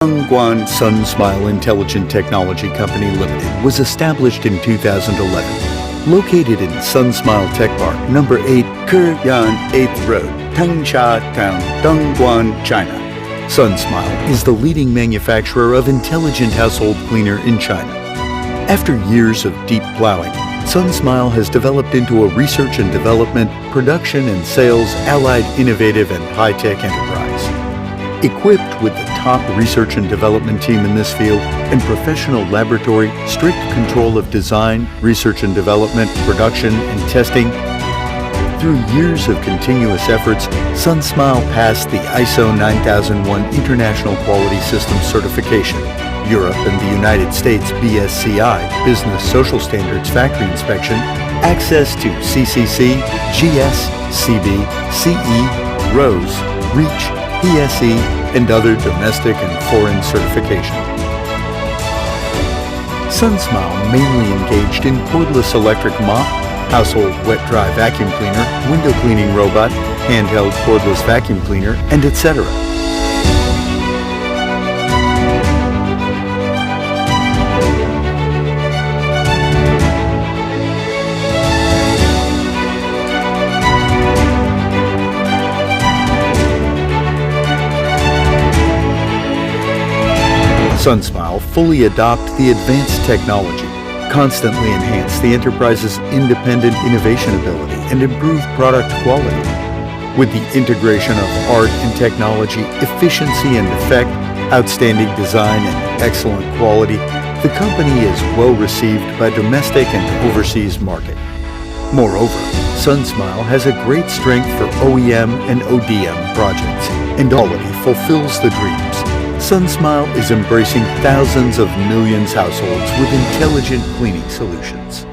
Dongguan SunSmile Intelligent Technology Company Limited was established in 2011. Located in SunSmile Tech Park, number 8, Keryan 8th Road, Tangsha Town, Dongguan, China. SunSmile is the leading manufacturer of intelligent household cleaner in China. After years of deep plowing, SunSmile has developed into a research and development, production and sales allied innovative and high-tech enterprise. Equipped with the top research and development team in this field and professional laboratory, strict control of design, research and development, production, and testing, through years of continuous efforts, SunSmile passed the ISO 9001 International Quality Systems Certification, Europe and the United States BSCl, Business Social Standards Factory Inspection, access to CCC, GS, CB, CE, RoHS, REACH, PSE, and other domestic and foreign certification. SunSmile mainly engaged in cordless electric mop, household wet-dry vacuum cleaner, window cleaning robot, handheld cordless vacuum cleaner, and etc. SunSmile fully adopt the advanced technology, constantly enhance the enterprise's independent innovation ability, and improve product quality. With the integration of art and technology, efficiency and effect, outstanding design, and excellent quality, the company is well received by domestic and overseas market. Moreover, SunSmile has a great strength for OEM and ODM projects, and quality fulfills the dreams. SunSmile is embracing thousands of millions households with intelligent cleaning solutions.